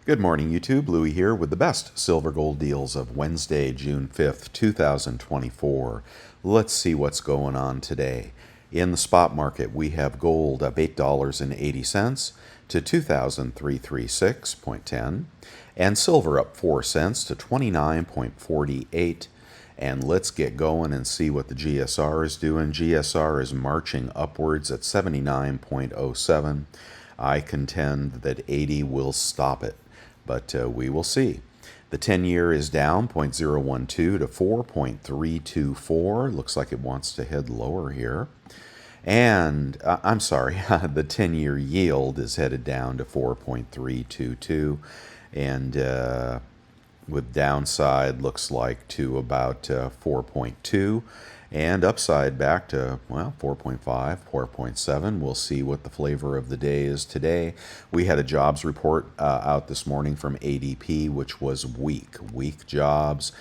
Good morning, YouTube. Louie here with the best silver gold deals of Wednesday, June 5th, 2024. Let's see what's going on today. In the spot market, we have gold up $8.80 to 2,336.10, and silver up 4 cents to 29.48. And let's get going and see what the GSR is doing. GSR is marching upwards at 79.07. I contend that 80 will stop it, but we will see. The 10-year is down 0.012 to 4.324. Looks like it wants to head lower here. And I'm sorry, the 10-year yield is headed down to 4.322, and with downside looks like to about 4.2, and upside back to, well, 4.5, 4.7. We'll see what the flavor of the day is today. We had a jobs report out this morning from ADP, which was weak. Weak jobs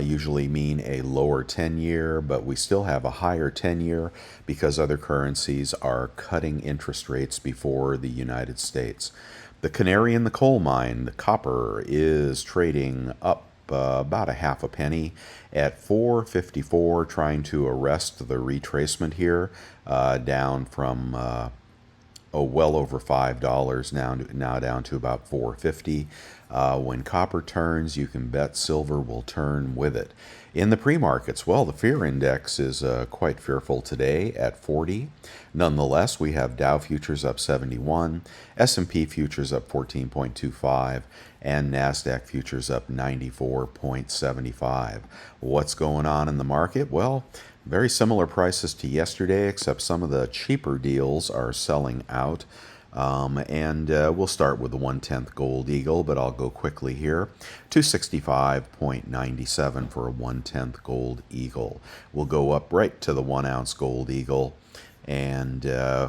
usually mean a lower 10-year, but we still have a higher 10-year because other currencies are cutting interest rates before the United States. The canary in the coal mine, the copper, is trading up about a half a penny at 4.54, trying to arrest the retracement here, down from well over $5 now down to about 4.50. When copper turns, you can bet silver will turn with it. In the pre-markets, well, the fear index is quite fearful today at 40. Nonetheless, we have Dow futures up 71, S&P futures up 14.25, and NASDAQ futures up 94.75. What's going on in the market? Well, very similar prices to yesterday, except some of the cheaper deals are selling out. We'll start with the 1/10 Gold Eagle, but I'll go quickly here. 265.97 for a 1/10 Gold Eagle. We'll go up right to the 1-ounce Gold Eagle and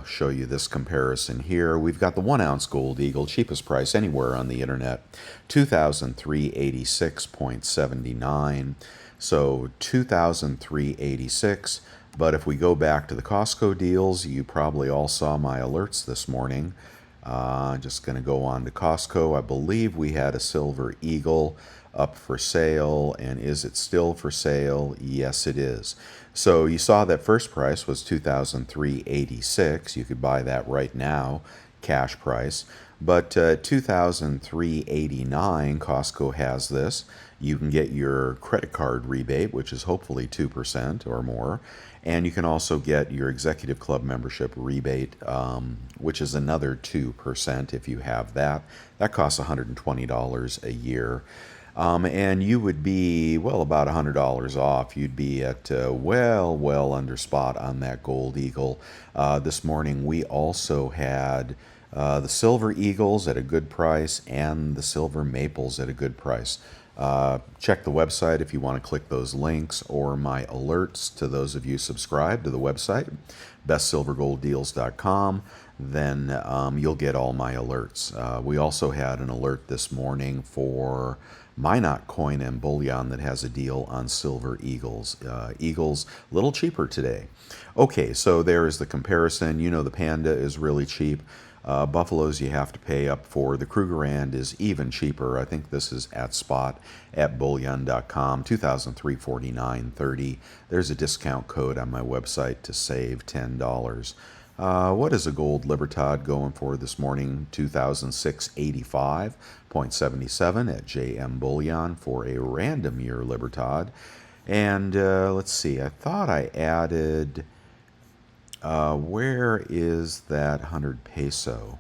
show you this comparison here. We've got the 1-ounce Gold Eagle, cheapest price anywhere on the internet, 2,386.79. So 2,386. But if we go back to the Costco deals, you probably all saw my alerts this morning. Just going to go on to Costco. I believe we had a Silver Eagle up for sale. And is it still for sale? Yes, it is. So you saw that first price was $2,386. You could buy that right now, cash price. But $2,389, Costco has this. You can get your credit card rebate, which is hopefully 2% or more. And you can also get your Executive Club membership rebate, which is another 2% if you have that. That costs $120 a year. And you would be, well, about $100 off. You'd be at, well under spot on that Gold Eagle. This morning we also had the Silver Eagles at a good price and the Silver Maples at a good price. Check the website if you want to click those links, or my alerts to those of you subscribed to the website, bestsilvergolddeals.com. Then you'll get all my alerts. We also had an alert this morning for Minot Coin and Bullion that has a deal on Silver Eagles. Eagles a little cheaper today. Okay, so there is the comparison. You know the Panda is really cheap. Buffaloes you have to pay up for. The Krugerrand is even cheaper. I think this is at spot at bullion.com, $2,349.30. There's a discount code on my website to save $10. What is a gold Libertad going for this morning? 2,685.77 at JM Bullion for a random year Libertad. And let's see, I thought I added... where is that 100 peso?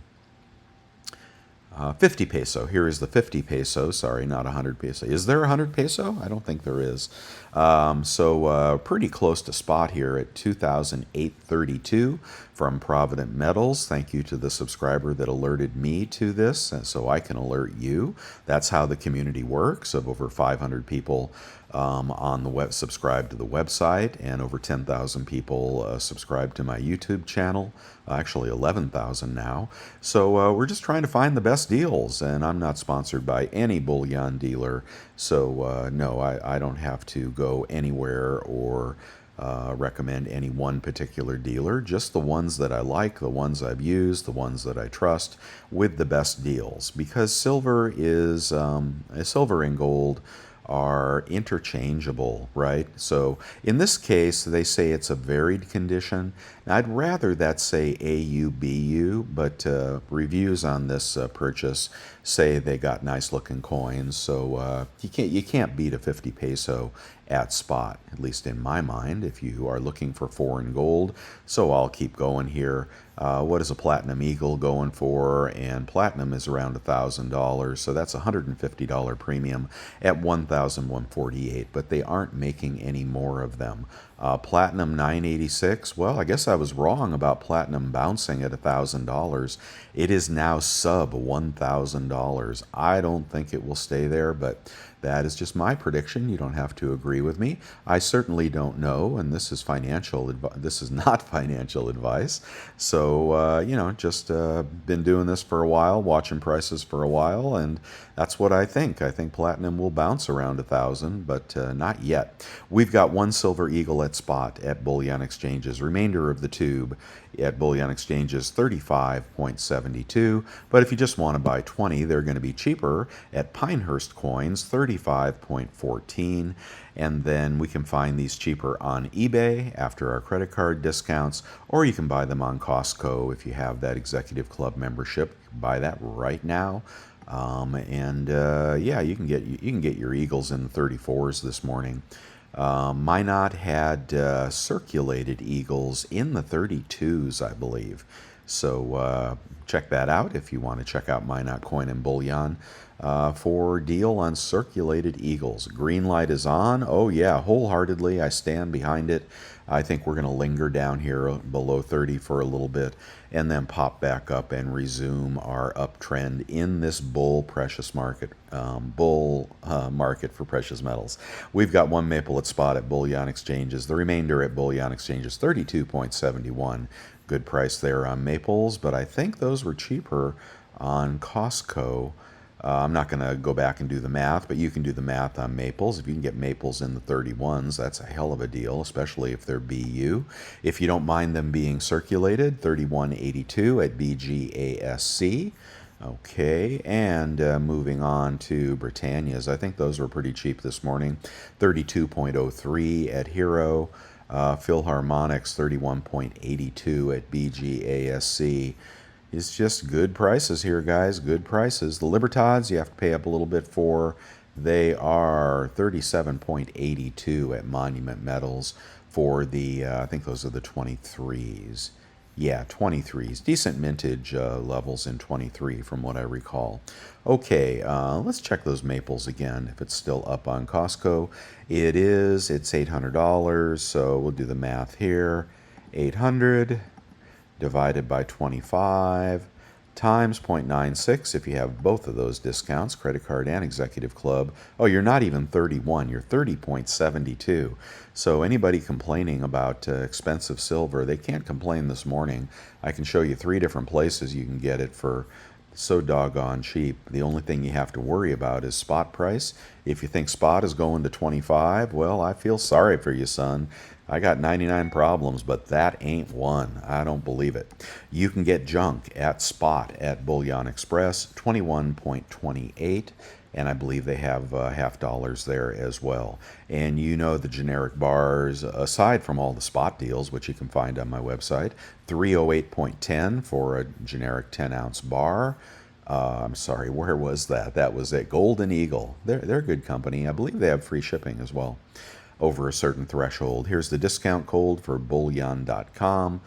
50 peso. Here is the 50 peso. Sorry, not 100 peso. Is there 100 peso? I don't think there is. Pretty close to spot here at 2,832 from Provident Metals. Thank you to the subscriber that alerted me to this, and so I can alert you. That's how the community works, of over 500 people on the web subscribe to the website, and over 10,000 people subscribe to my YouTube channel. Actually 11,000 now. So we're just trying to find the best deals, and I'm not sponsored by any bullion dealer, so no, I don't have to go anywhere or recommend any one particular dealer, just the ones that I like, the ones I've used, the ones that I trust with the best deals. Because silver and gold are interchangeable, right? So in this case, they say it's a varied condition. Now, I'd rather that say AUBU, but reviews on this purchase say they got nice looking coins. So you can't beat a 50 peso at spot, at least in my mind, if you are looking for foreign gold. So I'll keep going here. What is a platinum eagle going for? And platinum is around $1,000, so that's a $150 premium at 1,148. But they aren't making any more of them. Platinum 986. Well, I guess I was wrong about platinum bouncing at $1,000. It is now sub $1,000. I don't think it will stay there, but that is just my prediction. You don't have to agree with me. I certainly don't know, and this is this is not financial advice. So just been doing this for a while, watching prices for a while, and that's what I think. I think platinum will bounce around 1,000, but not yet. We've got one silver eagle at spot at bullion exchanges. Remainder of the tube at bullion exchanges 35.72. But if you just want to buy 20, they're going to be cheaper at Pinehurst coins 35.14. And then we can find these cheaper on eBay after our credit card discounts, or you can buy them on Costco if you have that Executive Club membership. Buy that right now. You can get your eagles in the 34s this morning. Minot had circulated eagles in the 32s, I believe. So check that out if you want to check out Minot Coin and Bullion for deal on circulated eagles. Green light is on. Oh yeah, wholeheartedly, I stand behind it. I think we're going to linger down here below 30 for a little bit and then pop back up and resume our uptrend in this bull market for precious metals. We've got one maple at spot at bullion exchanges. The remainder at bullion exchanges 32.71. Good price there on maples, but I think those were cheaper on Costco. I'm not going to go back and do the math, but you can do the math on maples. If you can get maples in the 31s, that's a hell of a deal, especially if they're BU. If you don't mind them being circulated, 31.82 at BGASC. Okay, and moving on to Britannias. I think those were pretty cheap this morning. 32.03 at Hero. Philharmonics 31.82 at BGASC. It's just good prices here, guys. Good prices. The Libertads you have to pay up a little bit for. They are 37.82 at Monument Metals for the, I think those are the 23s. Yeah, 23s. Decent mintage levels in 23 from what I recall. Okay, let's check those maples again, if it's still up on Costco. It is. It's $800, so we'll do the math here. 800 divided by 25 times 0.96 if you have both of those discounts, credit card and Executive Club. Oh, you're not even 31, you're 30.72. So anybody complaining about expensive silver, they can't complain this morning. I can show you 3 different places you can get it for so doggone cheap. The only thing you have to worry about is spot price. If you think spot is going to 25, well, I feel sorry for you, son. I got 99 problems, but that ain't one. I don't believe it. You can get junk at spot at Bullion Express, 21.28, and I believe they have half dollars there as well. And you know the generic bars, aside from all the spot deals, which you can find on my website, 308.10 for a generic 10-ounce bar. I'm sorry, where was that? That was at Golden Eagle. They're a good company. I believe they have free shipping as well over a certain threshold. Here's the discount code for bullion.com.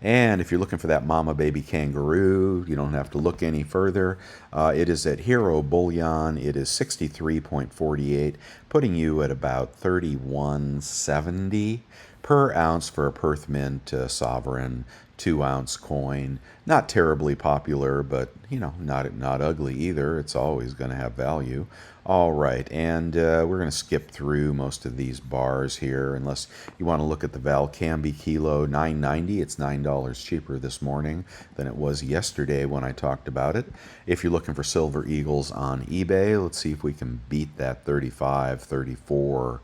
And if you're looking for that mama baby kangaroo, you don't have to look any further. It is at Hero Bullion. It is 63.48, putting you at about 31.70 per ounce for a Perth Mint Sovereign 2-ounce coin. Not terribly popular, but not ugly either. It's always going to have value. All right, and we're going to skip through most of these bars here, unless you want to look at the Valcambi Kilo $9.90. It's $9 cheaper this morning than it was yesterday when I talked about it. If you're looking for Silver Eagles on eBay, let's see if we can beat that 35, 34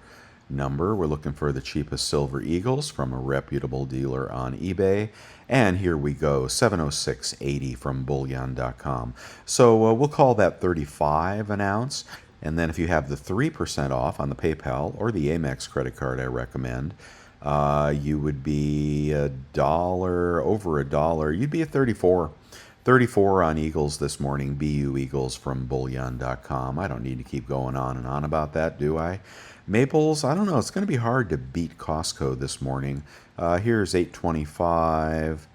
number. We're looking for the cheapest Silver Eagles from a reputable dealer on eBay. And here we go, 706.80 from bullion.com. So we'll call that 35 an ounce. And then if you have the 3% off on the PayPal or the Amex credit card, I recommend, you would be over a dollar. You'd be at 34. 34 on Eagles this morning, BU Eagles from bullion.com. I don't need to keep going on and on about that, do I? Maples, I don't know. It's going to be hard to beat Costco this morning. Here's 825.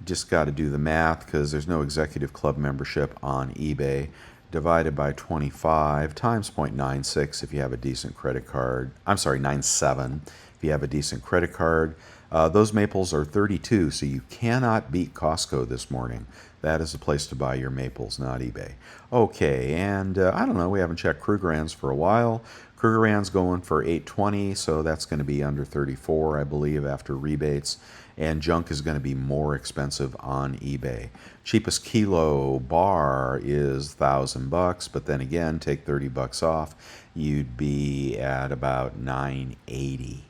Just got to do the math because there's no executive club membership on eBay. Divided by 25 times 0.96 if you have a decent credit card. I'm sorry, 97 if you have a decent credit card. Those maples are 32, so you cannot beat Costco this morning. That is the place to buy your maples, not eBay. Okay, and I don't know, we haven't checked Krugerrands for a while. Krugerrand's going for 820, so that's going to be under 34, I believe, after rebates. And junk is going to be more expensive on eBay. Cheapest kilo bar is $1,000, but then again, take $30 off, you'd be at about $980.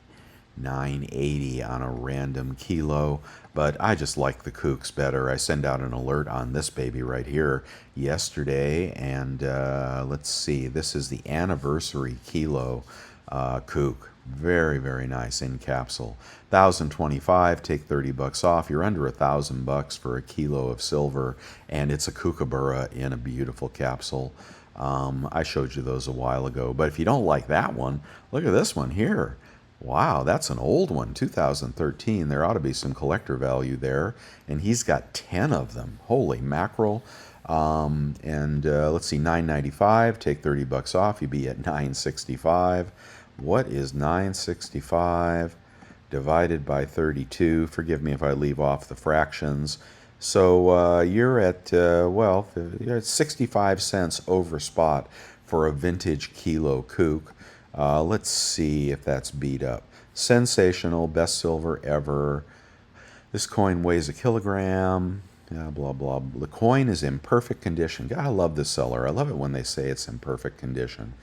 $980 on a random kilo, but I just like the kooks better. I send out an alert on this baby right here yesterday, and let's see, this is the anniversary kilo kook. Very, very nice in capsule. 1,025, take $30 off. You're under $1,000 for a kilo of silver, and it's a kookaburra in a beautiful capsule. I showed you those a while ago, but if you don't like that one, look at this one here. Wow, that's an old one, 2013. There ought to be some collector value there. And he's got 10 of them. Holy mackerel. Let's see, $9.95. Take $30 off. You'd be at $9.65. What is $9.65 divided by 32? Forgive me if I leave off the fractions. So you're at, you're at 65 cents over spot for a vintage kilo kook. Let's see if that's beat up. Sensational, best silver ever. This coin weighs a kilogram. Yeah, blah, blah. The coin is in perfect condition. God, I love this seller. I love it when they say it's in perfect condition.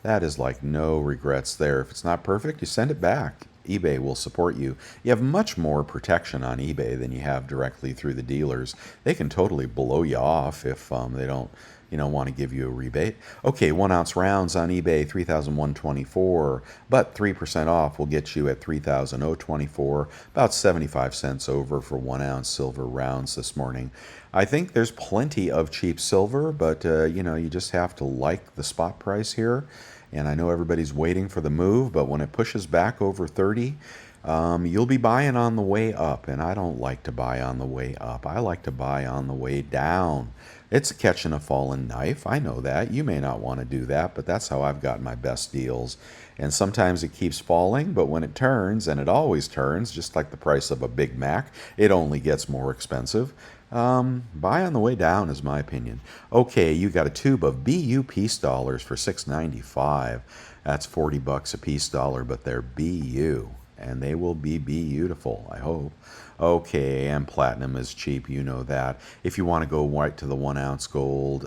That is like no regrets there. If it's not perfect, you send it back. eBay will support you. You have much more protection on eBay than you have directly through the dealers. They can totally blow you off if they don't want to give you a rebate. Okay, 1 ounce rounds on eBay, 3,124, but 3% off will get you at 3,024, about 75 cents over for 1 ounce silver rounds this morning. I think there's plenty of cheap silver, but you just have to like the spot price here. And I know everybody's waiting for the move, but when it pushes back over 30, you'll be buying on the way up, and I don't like to buy on the way up. I like to buy on the way down. It's a catching a fallen knife. I know that. You may not want to do that, but that's how I've got my best deals. And sometimes it keeps falling, but when it turns, and it always turns, just like the price of a Big Mac, it only gets more expensive. Buy on the way down is my opinion. Okay, you got a tube of BU peace dollars for $6.95. That's $40 a peace dollar, but they're BU. And they will be beautiful, I hope. Okay, and platinum is cheap, you know that. If you want to go right to the 1 ounce gold,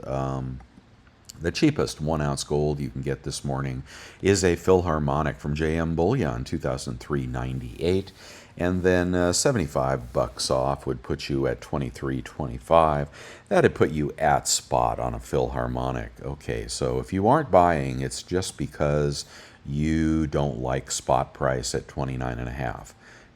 the cheapest 1 ounce gold you can get this morning is a Philharmonic from JM Bullion, 2003 98. And then $75 off would put you at $23.25. That'd put you at spot on a Philharmonic. Okay, so if you aren't buying, it's just because you don't like spot price at 29.5.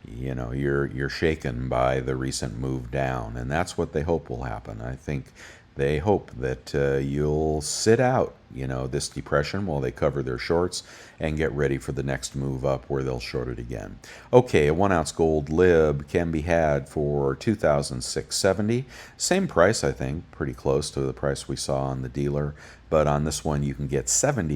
You're shaken by the recent move down, and that's what they hope will happen. I think they hope that you'll sit out, this depression while they cover their shorts and get ready for the next move up where they'll short it again. Okay, a 1 ounce gold lib can be had for $2,670. Same price, I think, pretty close to the price we saw on the dealer. But on this one, you can get you can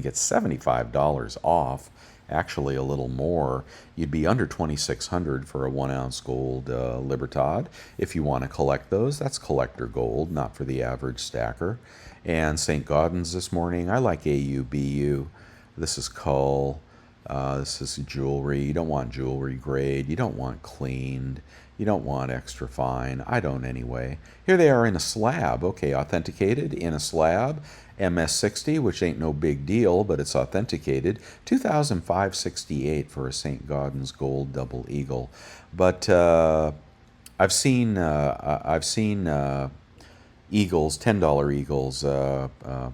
get $75 off. Actually a little more. You'd be under $2,600 for a 1 ounce gold Libertad. If you want to collect those, that's collector gold, not for the average stacker. And St. Gaudens this morning, I like AUBU. This is Cull. This is jewelry. You don't want jewelry grade. You don't want cleaned. You don't want extra fine. I don't anyway. Here they are in a slab. Okay, authenticated in a slab. MS60, which ain't no big deal, but it's authenticated. 2,568 for a St. Gaudens Gold Double Eagle. But I've seen Eagles, $10 Eagles,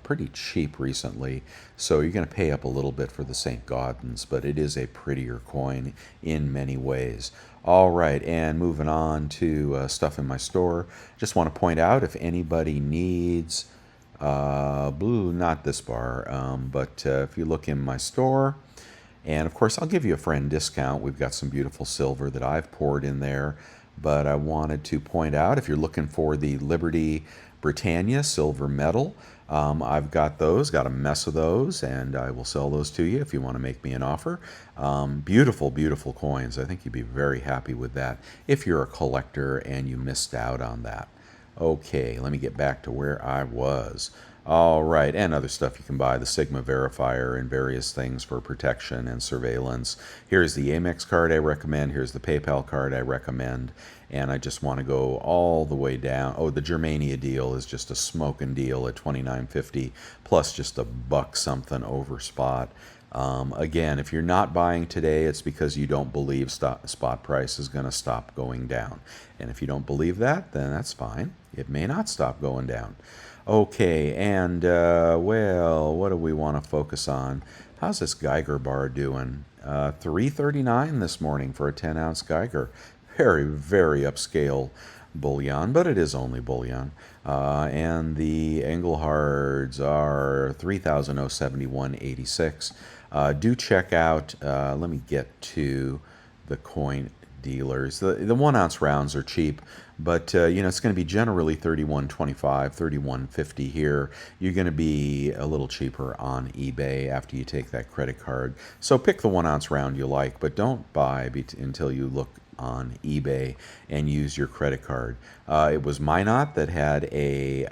pretty cheap recently. So you're going to pay up a little bit for the St. Gaudens, but it is a prettier coin in many ways. All right, and moving on to stuff in my store. Just want to point out if anybody needs blue, not this bar, but if you look in my store, and of course I'll give you a friend discount. We've got some beautiful silver that I've poured in there, but I wanted to point out if you're looking for the Liberty Britannia silver medal, I've got those, got a mess of those, and I will sell those to you if you want to make me an offer. Beautiful, beautiful coins. I think you'd be very happy with that if you're a collector and you missed out on that. Okay, let me get back to where I was. All right, and other stuff you can buy, the Sigma verifier and various things for protection and surveillance. Here's the Amex card I recommend. Here's the PayPal card I recommend. And I just want to go all the way down. Oh, the Germania deal is just a smoking deal at $29.50 plus just a buck something over spot. Again, if you're not buying today, it's because you don't believe spot price is going to stop going down. And if you don't believe that, then that's fine. It may not stop going down. Okay, and well, what do we want to focus on? How's this Geiger bar doing? 339 this morning for a 10-ounce Geiger. Very, very upscale bullion, but it is only bullion. And the Englehards are 3,071.86. Do check out, let me get to the coin dealers. The 1 ounce rounds are cheap, but it's going to be generally 31.25, 31.50 here. You're going to be a little cheaper on eBay after you take that credit card. So pick the 1 ounce round you like, but don't buy until you look on eBay and use your credit card. It was Minot that had a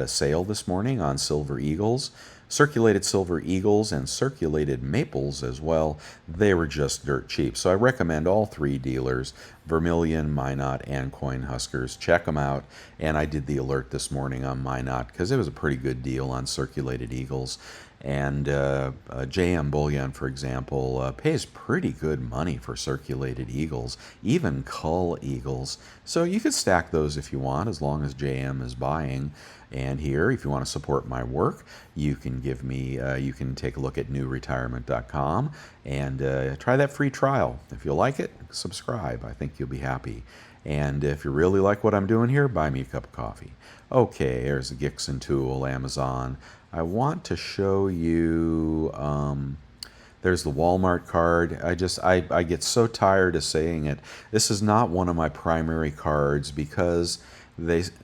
sale this morning on Silver Eagles. Circulated Silver Eagles and circulated Maples as well. They were just dirt cheap. So I recommend all three dealers, Vermilion, Minot, and Coin Huskers. Check them out. And I did the alert this morning on Minot because it was a pretty good deal on circulated Eagles. And JM Bullion, for example, pays pretty good money for circulated Eagles, even Cull Eagles. So you could stack those if you want, as long as JM is buying. And here, if you want to support my work, you can give me, you can take a look at newretirement.com and try that free trial. If you like it, subscribe. I think you'll be happy. And if you really like what I'm doing here, buy me a cup of coffee. Okay, here's the Gixon tool, Amazon. I want to show you, there's the Walmart card. I get so tired of saying it. This is not one of my primary cards because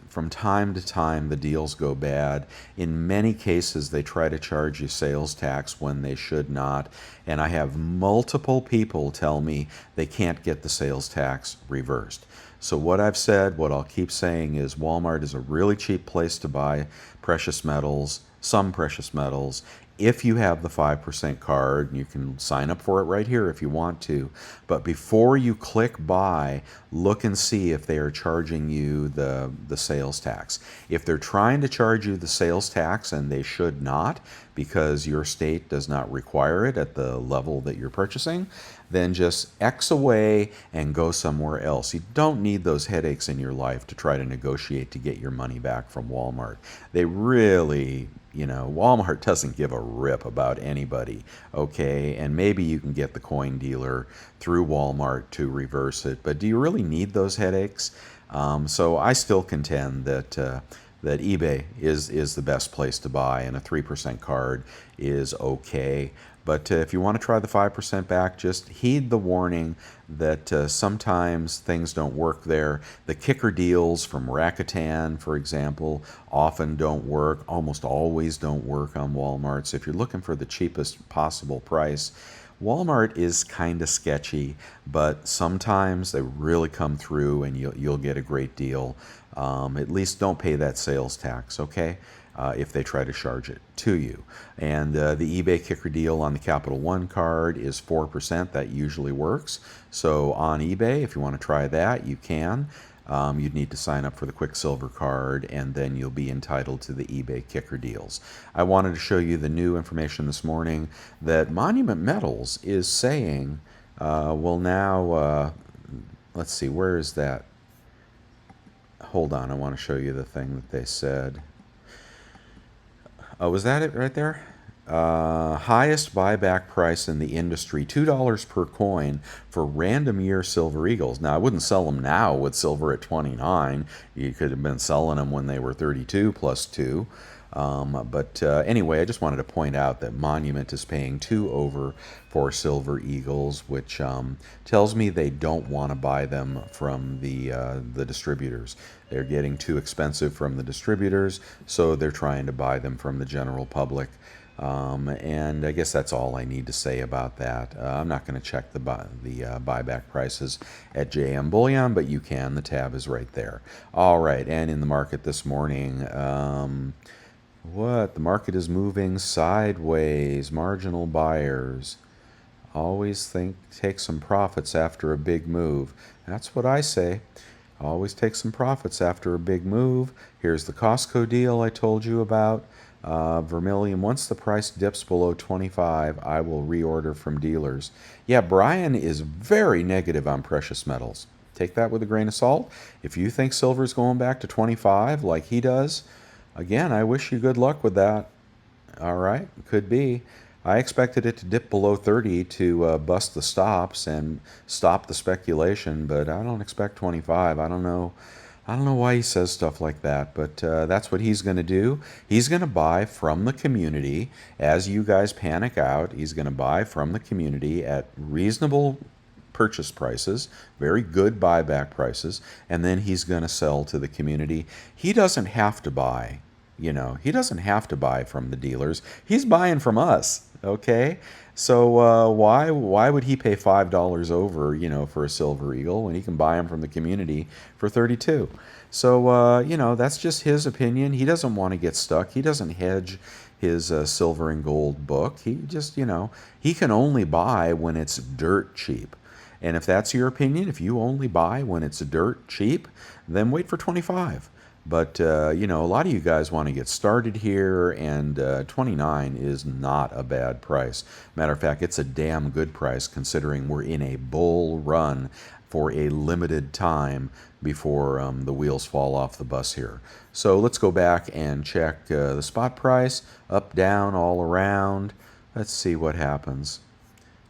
from time to time the deals go bad. In many cases they try to charge you sales tax when they should not, and I have multiple people tell me they can't get the sales tax reversed. So what I've said, what I'll keep saying is Walmart is a really cheap place to buy precious metals, some precious metals, if you have the 5% card. And you can sign up for it right here if you want to. But before you click buy, look and see if they are charging you the sales tax. If they're trying to charge you the sales tax, and they should not because your state does not require it at the level that you're purchasing, then just X away and go somewhere else. You don't need those headaches in your life to try to negotiate to get your money back from Walmart. They really, Walmart doesn't give a rip about anybody, okay? And maybe you can get the coin dealer through Walmart to reverse it, but do you really need those headaches? So I still contend that that eBay is the best place to buy, and a 3% card is okay. But if you want to try the 5% back, just heed the warning that sometimes things don't work there. The kicker deals from Rakuten, for example, often don't work, almost always don't work on Walmart. So if you're looking for the cheapest possible price, Walmart is kind of sketchy, but sometimes they really come through and you'll get a great deal. At least don't pay that sales tax, okay? if they try to charge it to you. And the eBay kicker deal on the Capital One card is 4%. That usually works. So on eBay, if you want to try that, you can. You'd need to sign up for the Quicksilver card, and then you'll be entitled to the eBay kicker deals. I wanted to show you the new information this morning that Monument Metals is saying, well now, let's see, where is that? Hold on, I want to show you the thing that they said. Oh, was that it right there? Highest buyback price in the industry, $2 per coin for random year Silver Eagles. Now, I wouldn't sell them now with silver at 29. You could have been selling them when they were 32 plus 2. Anyway, I just wanted to point out that Monument is paying 2 over for Silver Eagles, which tells me they don't want to buy them from the distributors. They're getting too expensive from the distributors, so they're trying to buy them from the general public. And I guess that's all I need to say about that. I'm not going to check the buyback prices at JM Bullion, but you can. The tab is right there. All right, and in the market this morning, the market is moving sideways. Marginal buyers always take some profits after a big move. That's what I say. Always take some profits after a big move. Here's the Costco deal I told you about. Vermilion, once the price dips below 25, I will reorder from dealers. Yeah, Brian is very negative on precious metals. Take that with a grain of salt. If you think silver's going back to 25 like he does, again, I wish you good luck with that. All right, could be. I expected it to dip below 30 to bust the stops and stop the speculation, but I don't expect 25. I don't know why he says stuff like that, but that's what he's going to do. He's going to buy from the community as you guys panic out. He's going to buy from the community at reasonable purchase prices, very good buyback prices, and then he's going to sell to the community. He doesn't have to buy. He doesn't have to buy from the dealers. He's buying from us, okay? So why would he pay $5 over, for a Silver Eagle when he can buy them from the community for 32? So, that's just his opinion. He doesn't want to get stuck. He doesn't hedge his silver and gold book. He just, he can only buy when it's dirt cheap. And if that's your opinion, if you only buy when it's dirt cheap, then wait for 25. But, a lot of you guys want to get started here, and 29 is not a bad price. Matter of fact, it's a damn good price considering we're in a bull run for a limited time before the wheels fall off the bus here. So let's go back and check the spot price, up, down, all around. Let's see what happens.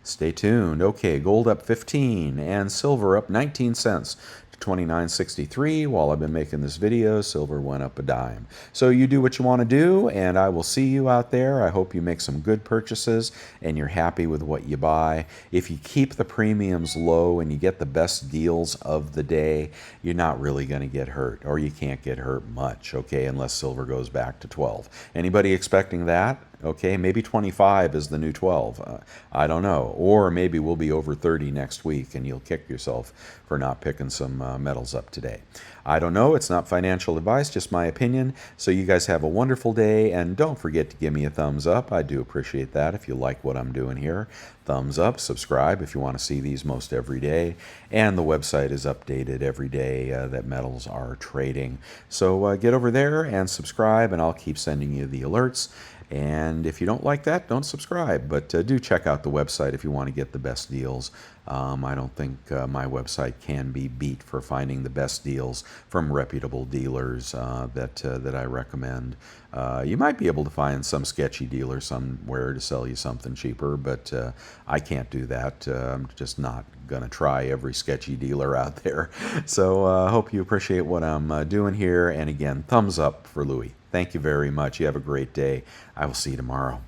Stay tuned. Okay, gold up 15 and silver up 19 cents. $29.63. While I've been making this video, silver went up a dime. So you do what you want to do, and I will see you out there. I hope you make some good purchases and you're happy with what you buy. If you keep the premiums low and you get the best deals of the day, you're not really going to get hurt, or you can't get hurt much, okay, unless silver goes back to 12. Anybody expecting that? Okay, maybe 25 is the new 12. I don't know. Or maybe we'll be over 30 next week and you'll kick yourself for not picking some metals up today. I don't know. It's not financial advice, just my opinion. So you guys have a wonderful day, and don't forget to give me a thumbs up. I do appreciate that if you like what I'm doing here. Thumbs up, subscribe if you want to see these most every day. And the website is updated every day that metals are trading. So get over there and subscribe, and I'll keep sending you the alerts. And if you don't like that, don't subscribe. But do check out the website if you want to get the best deals. I don't think my website can be beat for finding the best deals from reputable dealers that I recommend. You might be able to find some sketchy dealer somewhere to sell you something cheaper, but I can't do that. I'm just not going to try every sketchy dealer out there. So I hope you appreciate what I'm doing here. And again, thumbs up for Louis. Thank you very much. You have a great day. I will see you tomorrow.